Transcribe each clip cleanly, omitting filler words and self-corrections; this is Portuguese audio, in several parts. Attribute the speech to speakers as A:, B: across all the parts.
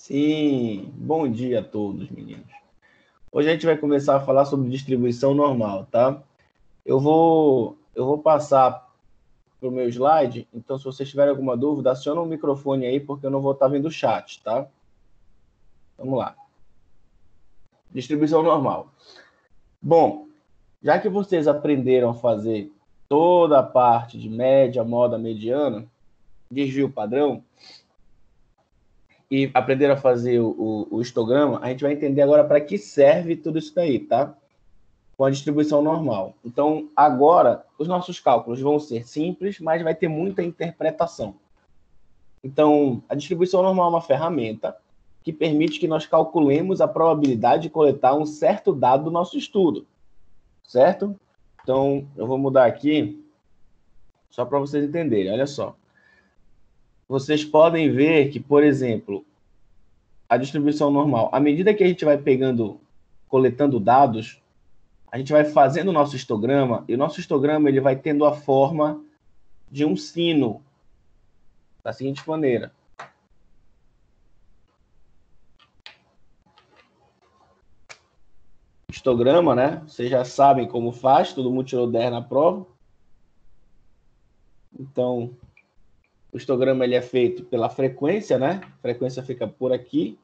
A: Sim, bom dia a todos, meninos. Hoje a gente vai começar a falar sobre distribuição normal, tá? Eu vou passar para o meu slide, então se vocês tiverem alguma dúvida, aciona o microfone aí, porque eu não vou estar vendo o chat, tá? Vamos lá. Distribuição normal. Bom, já que vocês aprenderam a fazer toda a parte de média, moda, mediana, desvio padrão, e aprenderam a fazer o histograma, a gente vai entender agora para que serve tudo isso daí, tá? Com a distribuição normal. Então, agora, os nossos cálculos vão ser simples, mas vai ter muita interpretação. Então, a distribuição normal é uma ferramenta que permite que nós calculemos a probabilidade de coletar um certo dado do nosso estudo, certo? Então, eu vou mudar aqui, só para vocês entenderem, olha só. Vocês podem ver que, por exemplo, a distribuição normal, à medida que a gente vai coletando dados, a gente vai fazendo o nosso histograma, e o nosso histograma ele vai tendo a forma de um sino, da seguinte maneira. Histograma, né? Vocês já sabem como faz, todo mundo tirou 10 na prova. Então, o histograma ele é feito pela frequência, né? A frequência fica por aqui.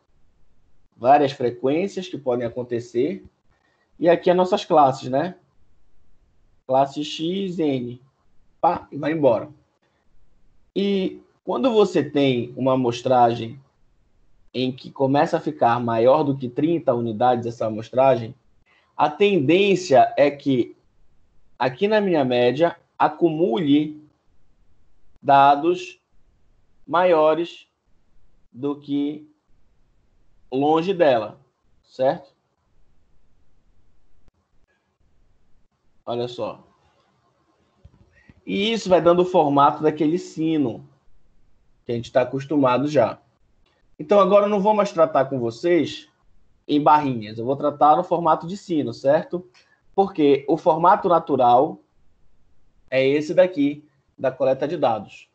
A: Várias frequências que podem acontecer. E aqui as nossas classes, né? Classe X, N. Pá, e vai embora. E quando você tem uma amostragem em que começa a ficar maior do que 30 unidades essa amostragem, a tendência é que aqui na minha média acumule dados maiores do que longe dela, certo? Olha só. E isso vai dando o formato daquele sino que a gente está acostumado já. Então agora eu não vou mais tratar com vocês em barrinhas, eu vou tratar no formato de sino, certo? Porque o formato natural é esse daqui, da coleta de dados.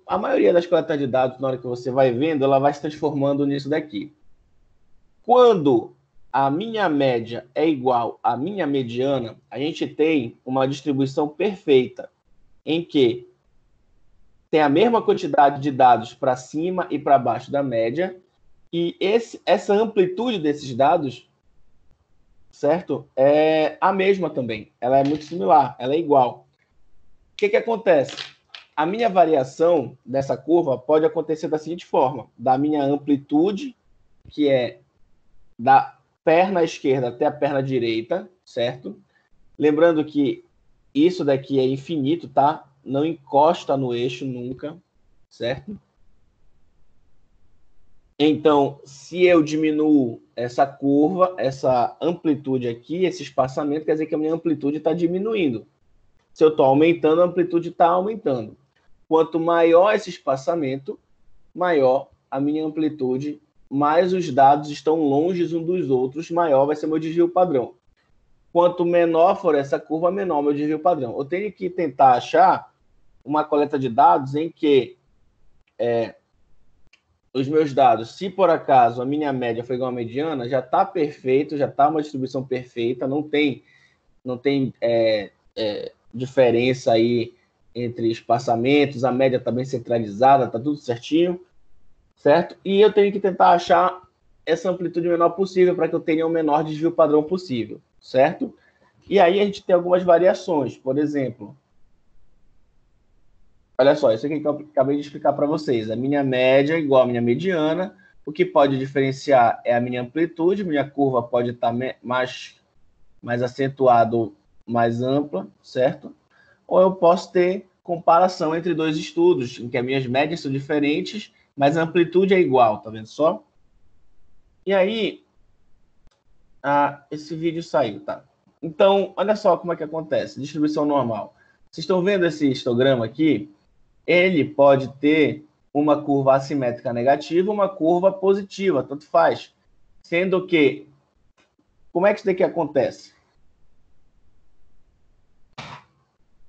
A: A maioria das coletas de dados, na hora que você vai vendo, ela vai se transformando nisso daqui. Quando a minha média é igual à minha mediana, a gente tem uma distribuição perfeita, em que tem a mesma quantidade de dados para cima e para baixo da média, e essa amplitude desses dados, certo? É a mesma também. Ela é muito similar, ela é igual. O que acontece? A minha variação dessa curva pode acontecer da seguinte forma: da minha amplitude, que é da perna esquerda até a perna direita, certo? Lembrando que isso daqui é infinito, tá? Não encosta no eixo nunca, certo? Então, se eu diminuo essa curva, essa amplitude aqui, esse espaçamento, quer dizer que a minha amplitude está diminuindo. Se eu estou aumentando, a amplitude está aumentando. Quanto maior esse espaçamento, maior a minha amplitude, mais os dados estão longe uns dos outros, maior vai ser meu desvio padrão. Quanto menor for essa curva, menor meu desvio padrão. Eu tenho que tentar achar uma coleta de dados em que os meus dados, se por acaso a minha média foi igual à mediana, já está perfeito, já está uma distribuição perfeita, não tem diferença aí entre espaçamentos, a média está bem centralizada, está tudo certinho, certo? E eu tenho que tentar achar essa amplitude menor possível para que eu tenha o menor desvio padrão possível, certo? E aí a gente tem algumas variações, por exemplo, olha só, isso aqui que eu acabei de explicar para vocês, a minha média é igual à minha mediana, o que pode diferenciar é a minha amplitude, minha curva pode estar mais acentuada ou mais ampla, certo? Ou eu posso ter comparação entre dois estudos, em que as minhas médias são diferentes, mas a amplitude é igual, tá vendo só? E aí, esse vídeo saiu, tá? Então, olha só como é que acontece, distribuição normal. Vocês estão vendo esse histograma aqui? Ele pode ter uma curva assimétrica negativa, uma curva positiva, tanto faz. Sendo que, como é que isso daqui acontece?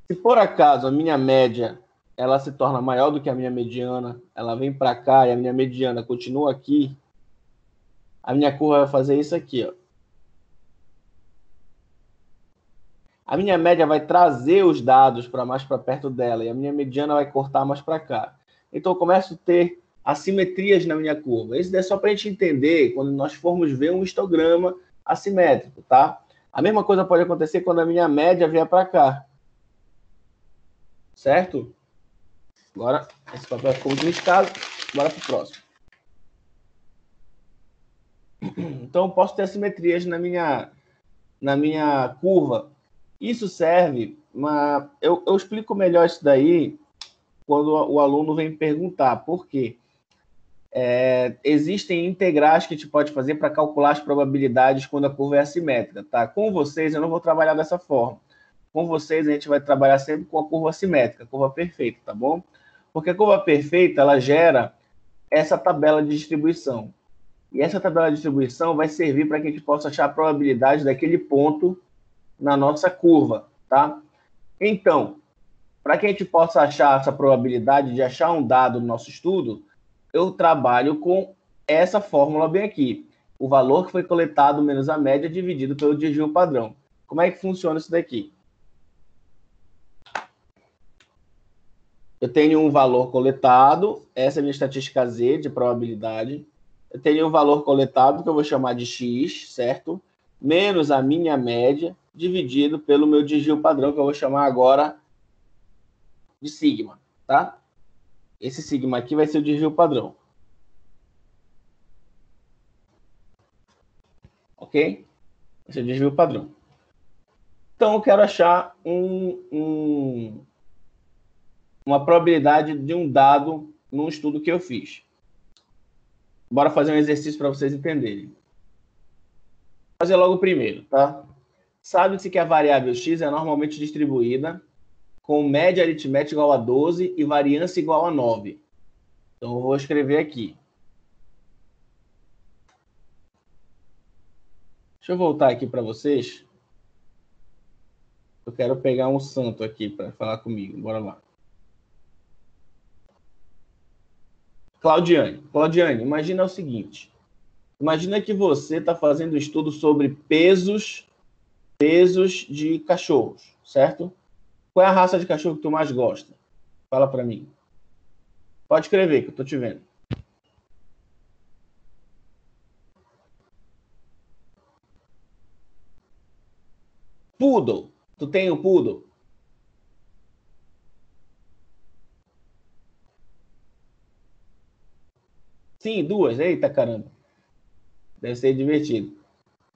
A: Se por acaso a minha média ela se torna maior do que a minha mediana, ela vem para cá e a minha mediana continua aqui, A minha curva vai fazer isso aqui, ó. A minha média vai trazer os dados para mais para perto dela e a minha mediana vai cortar mais para cá. Então, eu começo a ter assimetrias na minha curva. Isso é só para a gente entender quando nós formos ver um histograma assimétrico, tá? A mesma coisa pode acontecer quando a minha média vier para cá. Certo? Agora, esse papel ficou muito riscado. Bora para o próximo. Então, eu posso ter assimetrias na minha curva. Isso serve, eu explico melhor isso daí quando o aluno vem perguntar. Por quê? Existem integrais que a gente pode fazer para calcular as probabilidades quando a curva é assimétrica, tá? Com vocês, eu não vou trabalhar dessa forma. Com vocês, a gente vai trabalhar sempre com a curva assimétrica, a curva perfeita, tá bom? Porque a curva perfeita, ela gera essa tabela de distribuição. E essa tabela de distribuição vai servir para que a gente possa achar a probabilidade daquele ponto na nossa curva, tá? Então, para que a gente possa achar essa probabilidade de achar um dado no nosso estudo, eu trabalho com essa fórmula bem aqui. O valor que foi coletado menos a média dividido pelo desvio padrão. Como é que funciona isso daqui? Eu tenho um valor coletado, essa é a minha estatística Z de probabilidade. Eu tenho um valor coletado que eu vou chamar de X, certo? Menos a minha média dividido pelo meu desvio padrão, que eu vou chamar agora de sigma, tá? Esse sigma aqui vai ser o desvio padrão. Ok? Vai ser o desvio padrão. Então, eu quero achar uma probabilidade de um dado num estudo que eu fiz. Bora fazer um exercício para vocês entenderem. Vou fazer logo o primeiro, tá? Sabe-se que a variável x é normalmente distribuída com média aritmética igual a 12 e variância igual a 9. Então, eu vou escrever aqui. Deixa eu voltar aqui para vocês. Eu quero pegar um santo aqui para falar comigo. Bora lá. Claudiane, imagina o seguinte. Imagina que você está fazendo um estudo sobre pesos de cachorros, certo? Qual é a raça de cachorro que tu mais gosta? Fala para mim. Pode escrever, que eu estou te vendo. Poodle. Tu tem o poodle? Sim, duas. Eita, caramba. Deve ser divertido.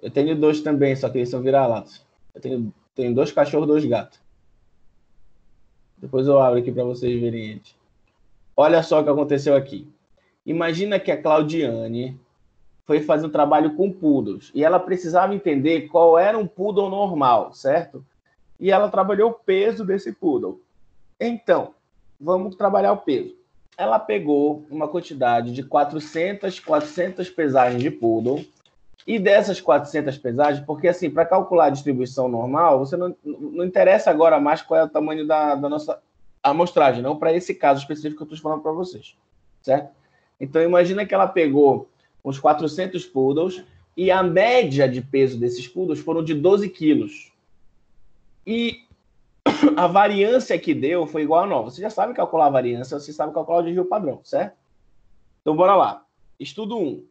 A: Eu tenho dois também, só que eles são vira-latas. Eu tenho dois cachorros, dois gatos. Depois eu abro aqui para vocês verem eles. Olha só o que aconteceu aqui. Imagina que a Claudiane foi fazer um trabalho com poodles e ela precisava entender qual era um poodle normal, certo? E ela trabalhou o peso desse poodle. Então, vamos trabalhar o peso. Ela pegou uma quantidade de 400 pesagens de poodle e dessas 400 pesagens, porque assim, para calcular a distribuição normal, você não interessa agora mais qual é o tamanho da nossa amostragem, não para esse caso específico que eu estou falando para vocês, certo? Então, imagina que ela pegou uns 400 poodles e a média de peso desses poodles foram de 12 quilos. E a variância que deu foi igual a 9. Você já sabe calcular a variância, você sabe calcular o desvio padrão, certo? Então, bora lá. Estudo 1.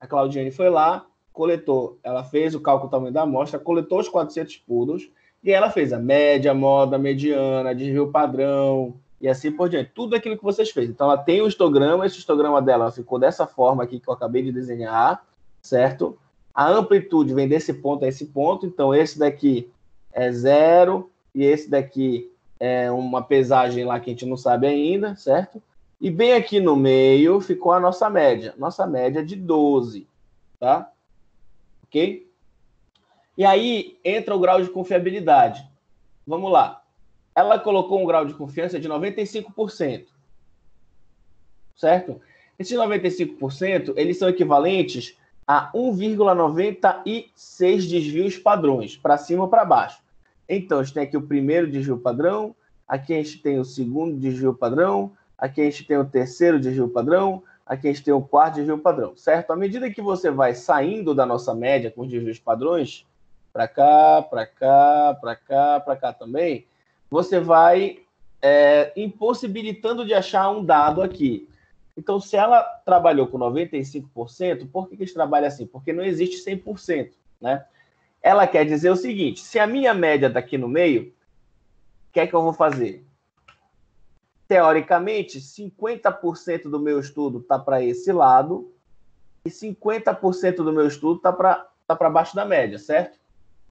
A: A Claudiane foi lá, coletou, ela fez o cálculo do tamanho da amostra, coletou os 400 poodles e ela fez a média, a moda, a mediana, desvio padrão e assim por diante. Tudo aquilo que vocês fez. Então, ela tem o histograma, esse histograma dela ficou dessa forma aqui que eu acabei de desenhar, certo? A amplitude vem desse ponto a esse ponto, então esse daqui é 0 e esse daqui é uma pesagem lá que a gente não sabe ainda, certo? E bem aqui no meio ficou a nossa média. Nossa média é de 12, tá? Ok? E aí entra o grau de confiabilidade. Vamos lá. Ela colocou um grau de confiança de 95%. Certo? Esses 95%, eles são equivalentes a 1,96 desvios padrões, para cima ou para baixo. Então, a gente tem aqui o primeiro desvio padrão, aqui a gente tem o segundo desvio padrão, aqui a gente tem o terceiro desvio padrão, Aqui a gente tem o quarto desvio padrão, certo? À medida que você vai saindo da nossa média com os desvios padrões, para cá, para cá, para cá, para cá também, você vai impossibilitando de achar um dado aqui. Então, se ela trabalhou com 95%, por que a gente trabalha assim? Porque não existe 100%, né? Ela quer dizer o seguinte, se a minha média está aqui no meio, o que é que eu vou fazer? Teoricamente, 50% do meu estudo está para esse lado e 50% do meu estudo está para baixo da média, certo?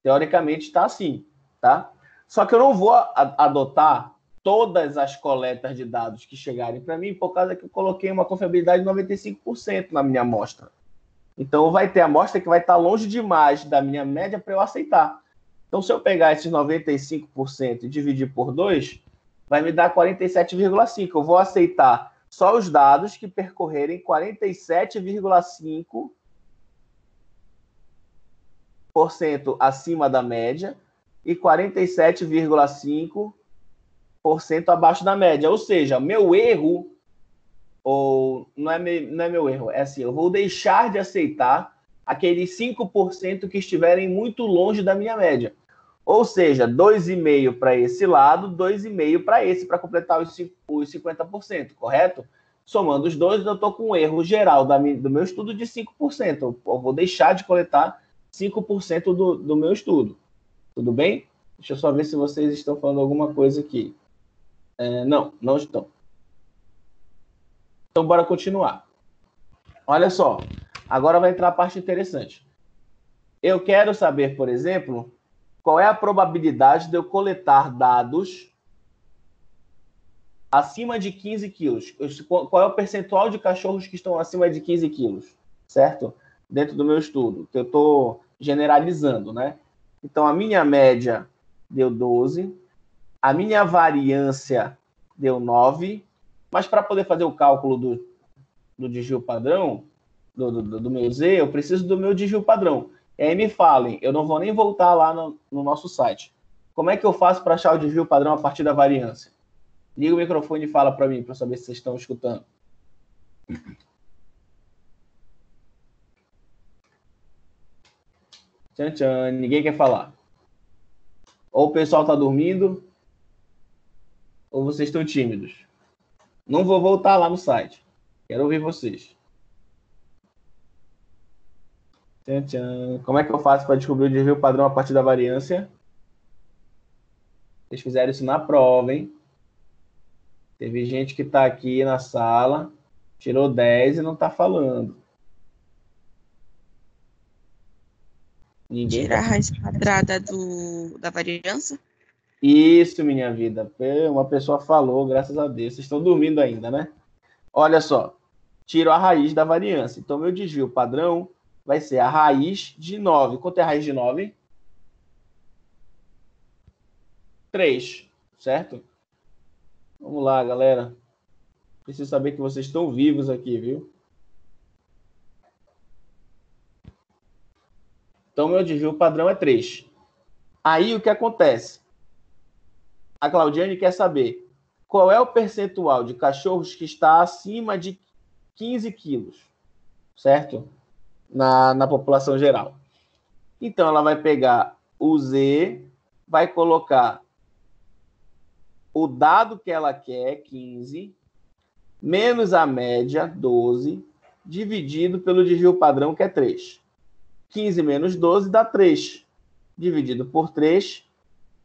A: Teoricamente está assim, tá? Só que eu não vou adotar todas as coletas de dados que chegarem para mim, por causa que eu coloquei uma confiabilidade de 95% na minha amostra. Então, vai ter amostra que vai estar longe demais da minha média para eu aceitar. Então, se eu pegar esses 95% e dividir por 2, vai me dar 47,5%. Eu vou aceitar só os dados que percorrerem 47,5% acima da média e 47,5% abaixo da média. Ou seja, meu erro, ou não é meu erro, é assim, eu vou deixar de aceitar aqueles 5% que estiverem muito longe da minha média. Ou seja, 2,5% para esse lado, 2,5% para esse, para completar os 50%, correto? Somando os dois, eu estou com um erro geral do meu estudo de 5%. Eu vou deixar de coletar 5% do meu estudo. Tudo bem? Deixa eu só ver se vocês estão falando alguma coisa aqui. Não estão. Então, bora continuar. Olha só, agora vai entrar a parte interessante. Eu quero saber, por exemplo, qual é a probabilidade de eu coletar dados acima de 15 quilos? Qual é o percentual de cachorros que estão acima de 15 quilos, certo? Dentro do meu estudo, que eu estou generalizando, né? Então, a minha média deu 12, a minha variância deu 9, mas para poder fazer o cálculo do desvio padrão, do meu Z, eu preciso do meu desvio padrão. E aí me falem, eu não vou nem voltar lá no nosso site. Como é que eu faço para achar o desvio padrão a partir da variância? Liga o microfone e fala para mim, para saber se vocês estão escutando. Tchan, tchan, ninguém quer falar. Ou o pessoal está dormindo, ou vocês estão tímidos. Não vou voltar lá no site. Quero ouvir vocês. Tchan, tchan. Como é que eu faço para descobrir o desvio padrão a partir da variância? Vocês fizeram isso na prova, hein? Teve gente que está aqui na sala, tirou 10 e não está falando.
B: Ninguém. Tirar a raiz quadrada da variância?
A: Isso, minha vida. Uma pessoa falou, graças a Deus. Vocês estão dormindo ainda, né? Olha só. Tiro a raiz da variância. Então, meu desvio padrão vai ser a raiz de 9. Quanto é a raiz de 9? 3, certo? Vamos lá, galera. Preciso saber que vocês estão vivos aqui, viu? Então, meu desvio padrão é 3. Aí, o que acontece? A Claudiane quer saber qual é o percentual de cachorros que está acima de 15 quilos, certo? Na população geral. Então, ela vai pegar o Z, vai colocar o dado que ela quer, 15, menos a média, 12, dividido pelo desvio padrão, que é 3. 15 menos 12 dá 3. Dividido por 3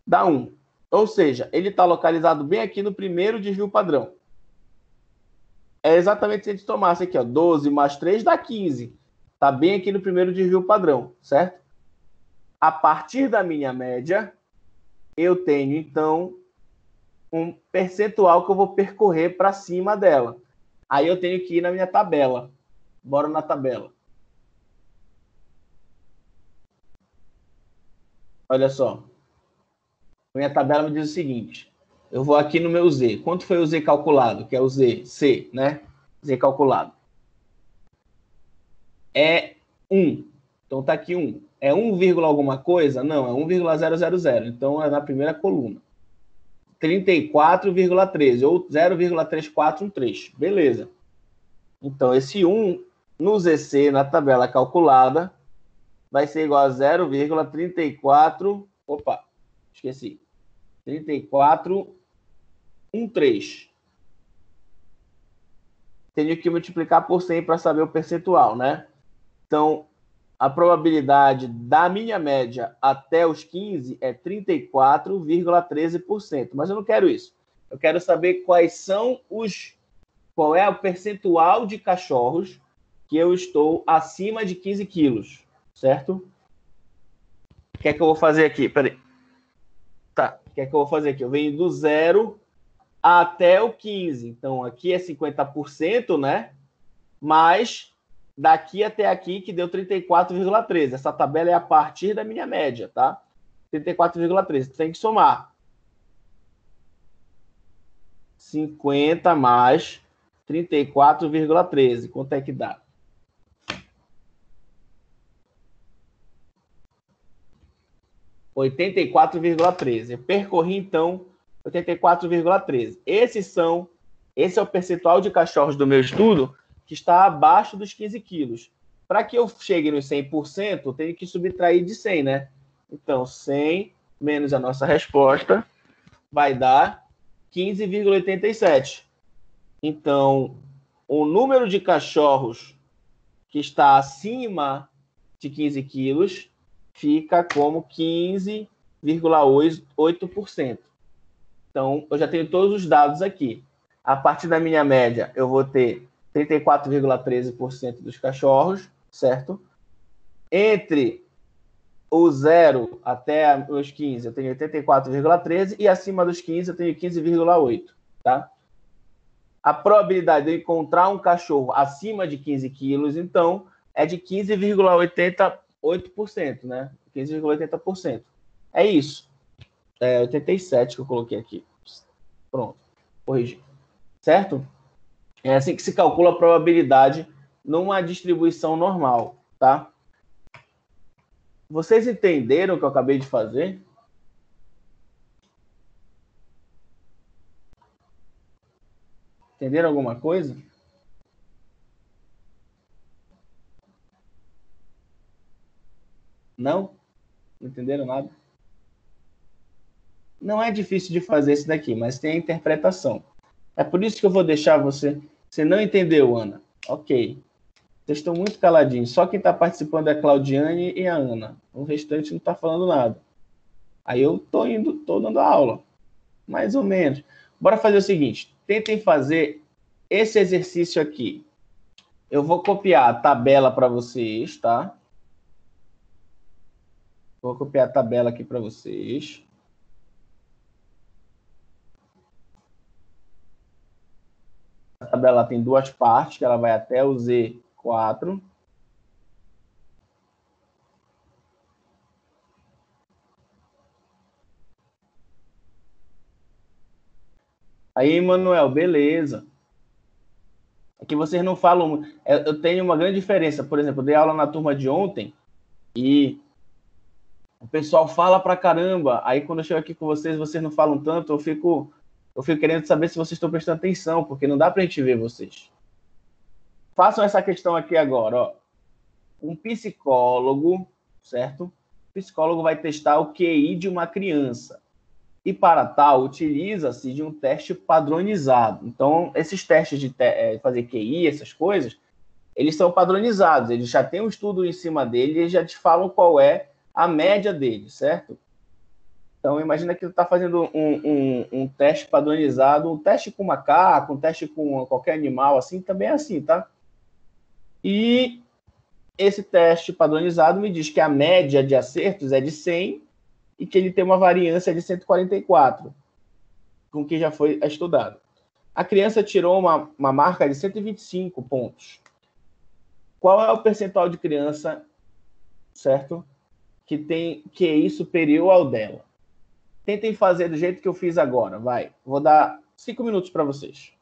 A: dá 1. Ou seja, ele está localizado bem aqui no primeiro desvio padrão. É exatamente se a gente tomasse aqui, ó, 12 mais 3 dá 15. Está bem aqui no primeiro desvio padrão, certo? A partir da minha média, eu tenho, então, um percentual que eu vou percorrer para cima dela. Aí eu tenho que ir na minha tabela. Bora na tabela. Olha só. Minha tabela me diz o seguinte. Eu vou aqui no meu Z. Quanto foi o Z calculado? Que é o Z, C, né? Z calculado. É 1. Então tá aqui 1. É 1, alguma coisa? Não, é 1,000. Então é na primeira coluna. 34,13 ou 0,3413. Beleza. Então, esse 1 no ZC, na tabela calculada, vai ser igual a 0,34... Opa, esqueci. 3413. Tenho que multiplicar por 100 para saber o percentual, né? Então, a probabilidade da minha média até os 15 é 34,13%. Mas eu não quero isso. Eu quero saber qual é o percentual de cachorros que eu estou acima de 15 quilos, certo? O que é que eu vou fazer aqui? Peraí. Tá, o que é que eu vou fazer aqui? Eu venho do 0 até o 15. Então, aqui é 50%, né? Mas daqui até aqui, que deu 34,13. Essa tabela é a partir da minha média, tá? 34,13. Tem que somar 50 mais 34,13. Quanto é que dá? 84,13. Eu percorri, então, 84,13. Esse é o percentual de cachorros do meu estudo que está abaixo dos 15 quilos. Para que eu chegue nos 100%, eu tenho que subtrair de 100, né? Então, 100 menos a nossa resposta vai dar 15,87. Então, o número de cachorros que está acima de 15 quilos fica como 15,8%. Então, eu já tenho todos os dados aqui. A partir da minha média, eu vou ter 34,13% dos cachorros, certo? Entre o 0 até os 15, eu tenho 84,13%, e acima dos 15, eu tenho 15,8%, tá? A probabilidade de eu encontrar um cachorro acima de 15 quilos, então, é de 15,88%, né? 15,80%. É isso. É 87 que eu coloquei aqui. Pronto. Corrigi. Certo? É assim que se calcula a probabilidade numa distribuição normal, tá? Vocês entenderam o que eu acabei de fazer? Entenderam alguma coisa? Não? Não entenderam nada? Não é difícil de fazer isso daqui, mas tem a interpretação. É por isso que eu vou deixar você... Você não entendeu, Ana? Ok. Vocês estão muito caladinhos. Só quem está participando é a Claudiane e a Ana. O restante não está falando nada. Aí eu estou dando aula. Mais ou menos. Bora fazer o seguinte. Tentem fazer esse exercício aqui. Eu vou copiar a tabela para vocês, tá? Vou copiar a tabela aqui para vocês. A tabela tem duas partes, que ela vai até o Z4. Aí, Manuel, beleza. Aqui vocês não falam... Eu tenho uma grande diferença. Por exemplo, eu dei aula na turma de ontem e o pessoal fala pra caramba. Aí, quando eu chego aqui com vocês, vocês não falam tanto. Eu fico querendo saber se vocês estão prestando atenção, porque não dá pra gente ver vocês. Façam essa questão aqui agora, ó. Um psicólogo, certo? O psicólogo vai testar o QI de uma criança. E para tal, utiliza-se de um teste padronizado. Então, esses testes de fazer QI, essas coisas, eles são padronizados. Eles já têm um estudo em cima dele e já te falam qual é a média dele, certo? Então, imagina que tu está fazendo um teste padronizado, um teste com macaco, um teste com qualquer animal, assim, também é assim, tá? E esse teste padronizado me diz que a média de acertos é de 100 e que ele tem uma variância de 144, com o que já foi estudado. A criança tirou uma marca de 125 pontos. Qual é o percentual de criança, certo, que tem QI superior ao dela? Tentem fazer do jeito que eu fiz agora, vai. Vou dar 5 minutos para vocês.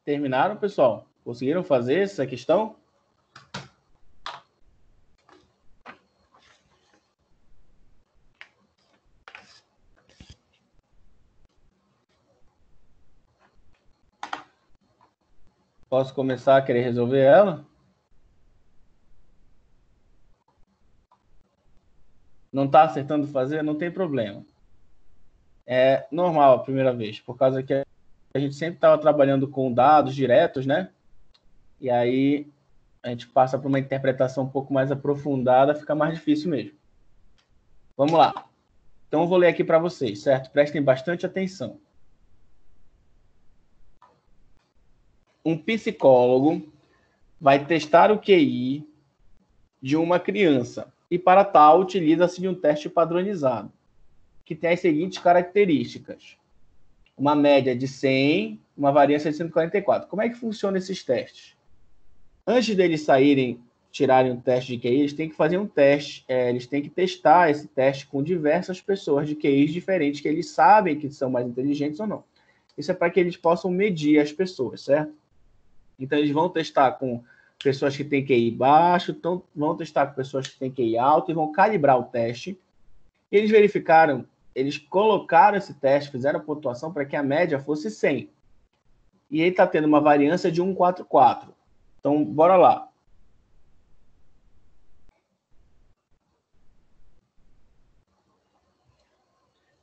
A: Terminaram, pessoal? Conseguiram fazer essa questão? Posso começar a querer resolver ela? Não está acertando fazer? Não tem problema. É normal a primeira vez, por causa que a gente sempre estava trabalhando com dados diretos, né? E aí a gente passa para uma interpretação um pouco mais aprofundada, fica mais difícil mesmo. Vamos lá. Então eu vou ler aqui para vocês, certo? Prestem bastante atenção. Um psicólogo vai testar o QI de uma criança e, para tal, utiliza-se de um teste padronizado, que tem as seguintes características. Uma média de 100, uma variância de 144. Como é que funcionam esses testes? Antes deles tirarem um teste de QI, eles têm que fazer um teste, eles têm que testar esse teste com diversas pessoas de QIs diferentes, que eles sabem que são mais inteligentes ou não. Isso é para que eles possam medir as pessoas, certo? Então, eles vão testar com pessoas que têm QI baixo, então vão testar com pessoas que têm QI alto e vão calibrar o teste. Eles verificaram, eles colocaram esse teste, fizeram a pontuação para que a média fosse 100. E aí está tendo uma variância de 144. Então, bora lá.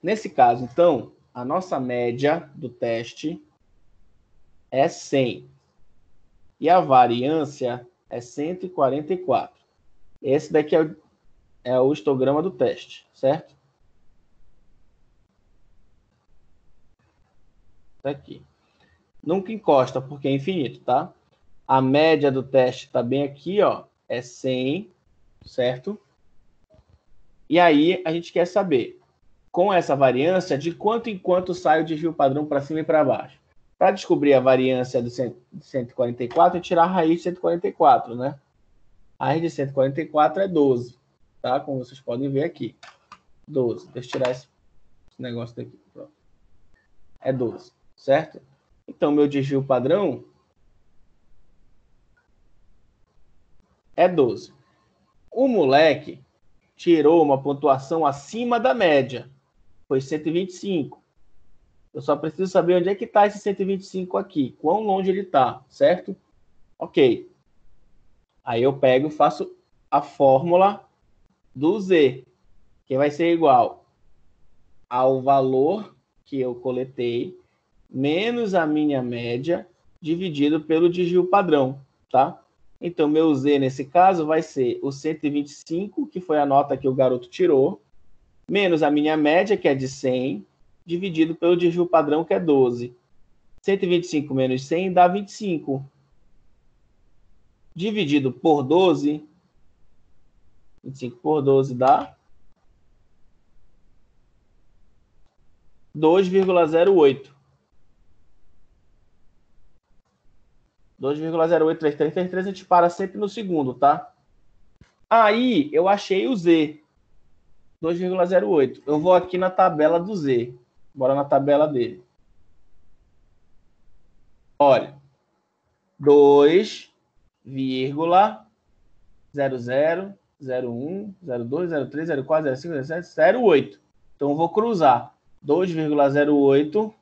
A: Nesse caso, então, a nossa média do teste é 100. E a variância é 144. Esse daqui é o histograma do teste, certo? Tá aqui. Nunca encosta, porque é infinito, tá? A média do teste está bem aqui, ó, é 100, certo? E aí a gente quer saber, com essa variância, de quanto em quanto sai o desvio padrão para cima e para baixo. Para descobrir a variância de 144, é tirar a raiz de 144, né? A raiz de 144 é 12, tá? Como vocês podem ver aqui. 12. Deixa eu tirar esse negócio daqui. Pronto. É 12, certo? Então, meu desvio padrão é 12. O moleque tirou uma pontuação acima da média. Foi 125. Eu só preciso saber onde é que está esse 125 aqui. Quão longe ele está, certo? Ok. Aí eu pego e faço a fórmula do Z, que vai ser igual ao valor que eu coletei, menos a minha média, dividido pelo desvio padrão, tá? Então, meu Z, nesse caso, vai ser o 125, que foi a nota que o garoto tirou, menos a minha média, que é de 100, dividido pelo desvio padrão, que é 12. 125 menos 100 dá 25. Dividido por 12, 25 por 12 dá 2,08. 2,083333, a gente para sempre no segundo, tá? Aí, eu achei o Z. 2,08. Eu vou aqui na tabela do Z. Bora na tabela dele. Olha. 2,00, 01, 02, 03, 04, 05, 07, 08. Então, eu vou cruzar. 2,08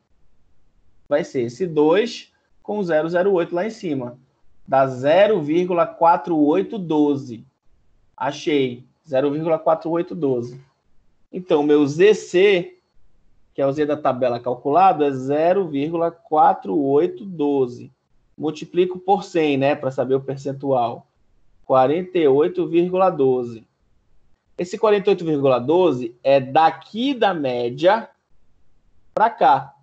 A: vai ser esse 2 com 0,08 lá em cima. Dá 0,4812. Achei. 0,4812. Então, meu ZC, que é o Z da tabela calculado, é 0,4812. Multiplico por 100, né, para saber o percentual. 48,12. Esse 48,12 é daqui da média para cá.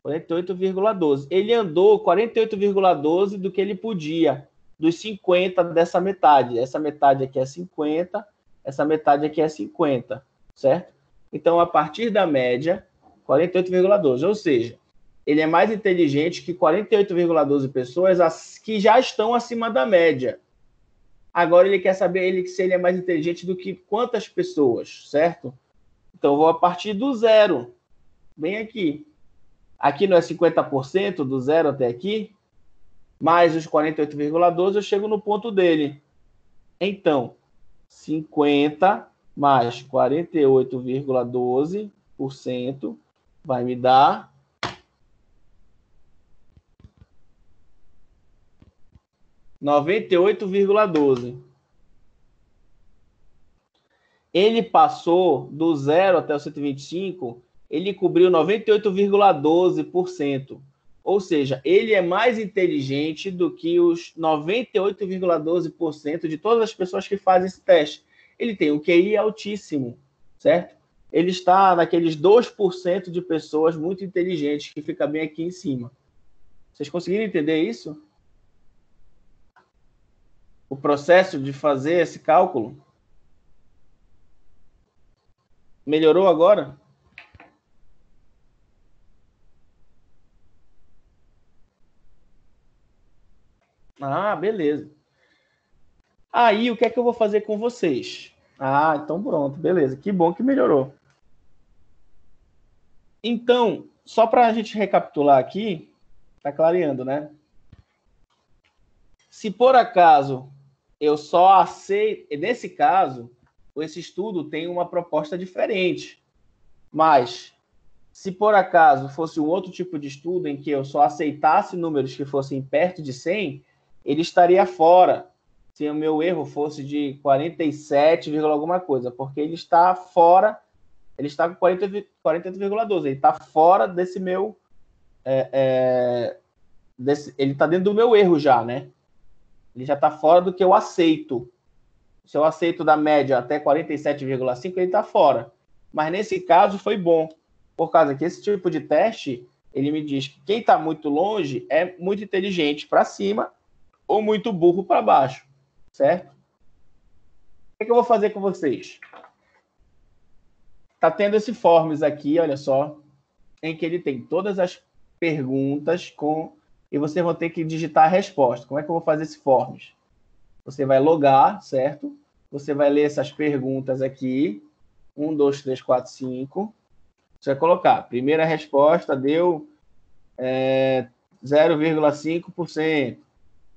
A: 48,12. Ele andou 48,12 do que ele podia, dos 50 dessa metade. Essa metade aqui é 50, essa metade aqui é 50, certo? Então, a partir da média, 48,12. Ou seja, ele é mais inteligente que 48,12 pessoas que já estão acima da média. Agora, ele quer saber se ele é mais inteligente do que quantas pessoas, certo? Então, eu vou a partir do zero, bem aqui. Aqui não é 50% do zero até aqui? Mais os 48,12, eu chego no ponto dele. Então, 50 mais 48,12% vai me dar 98,12. Ele passou do 0 até o 125, ele cobriu 98,12%. Ou seja, ele é mais inteligente do que os 98,12% de todas as pessoas que fazem esse teste. Ele tem um QI altíssimo, certo? Ele está naqueles 2% de pessoas muito inteligentes que fica bem aqui em cima. Vocês conseguiram entender isso? O processo de fazer esse cálculo? Melhorou agora? Ah, beleza. Aí, o que é que eu vou fazer com vocês? Ah, então pronto, beleza. Que bom que melhorou. Então, só para a gente recapitular aqui, tá clareando, né? Se por acaso eu só aceito, nesse caso, esse estudo tem uma proposta diferente. Mas, se por acaso fosse um outro tipo de estudo em que eu só aceitasse números que fossem perto de 100, ele estaria fora. Se o meu erro fosse de 47, alguma coisa, porque ele está fora, ele está com 48,12, ele está fora desse meu, ele está dentro do meu erro já, né? Ele já está fora do que eu aceito. Se eu aceito da média até 47,5, ele está fora. Mas nesse caso foi bom, por causa que esse tipo de teste, ele me diz que quem está muito longe é muito inteligente para cima ou muito burro para baixo, certo? O que eu vou fazer com vocês? Tá tendo esse forms aqui, olha só, em que ele tem todas as perguntas e vocês vão ter que digitar a resposta. Como é que eu vou fazer esse forms? Você vai logar, certo? Você vai ler essas perguntas aqui. 1, 2, 3, 4, 5. Você vai colocar. Primeira resposta deu 0,5%.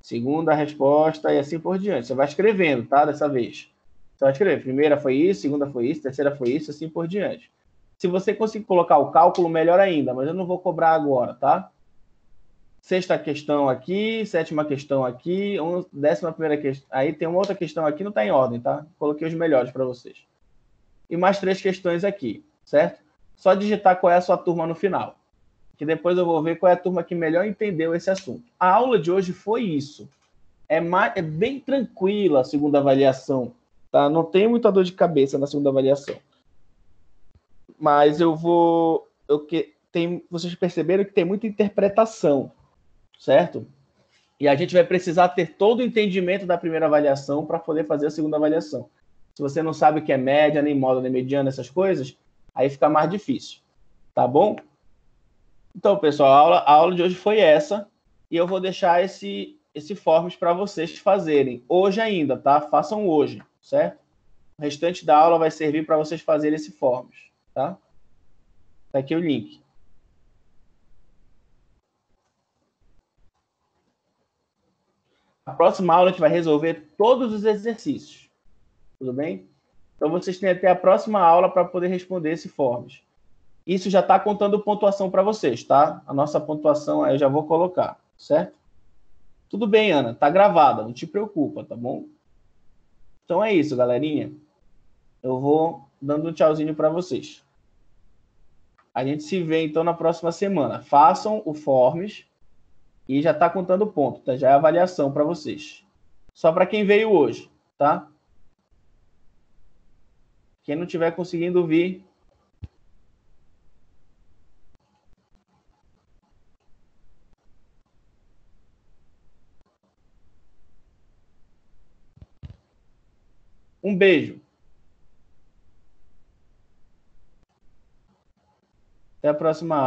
A: Segunda resposta e assim por diante. Você vai escrevendo, tá? Dessa vez. Você vai escrever. Primeira foi isso, segunda foi isso, terceira foi isso, assim por diante. Se você conseguir colocar o cálculo, melhor ainda, mas eu não vou cobrar agora, tá? Sexta questão aqui, sétima questão aqui, 11ª questão. Aí tem uma outra questão aqui, não está em ordem, tá? Coloquei os melhores para vocês. E mais 3 questões aqui, certo? Só digitar qual é a sua turma no final, que depois eu vou ver qual é a turma que melhor entendeu esse assunto. A aula de hoje foi isso. É bem tranquila a segunda avaliação, tá? Não tem muita dor de cabeça na segunda avaliação. Mas vocês perceberam que tem muita interpretação, certo? E a gente vai precisar ter todo o entendimento da primeira avaliação para poder fazer a segunda avaliação. Se você não sabe o que é média, nem módulo, nem mediana, essas coisas, aí fica mais difícil. Tá bom? Então, pessoal, a aula de hoje foi essa. E eu vou deixar esse forms para vocês fazerem. Hoje ainda, tá? Façam hoje, certo? O restante da aula vai servir para vocês fazerem esse forms, tá? Tá aqui o link. A próxima aula a gente vai resolver todos os exercícios. Tudo bem? Então, vocês têm até a próxima aula para poder responder esse forms. Isso já está contando pontuação para vocês, tá? A nossa pontuação aí eu já vou colocar, certo? Tudo bem, Ana, tá gravada, não te preocupa, tá bom? Então é isso, galerinha. Eu vou dando um tchauzinho para vocês. A gente se vê então na próxima semana. Façam o forms e já está contando ponto, tá? Já é avaliação para vocês. Só para quem veio hoje, tá? Quem não estiver conseguindo vir, um beijo. Até a próxima aula.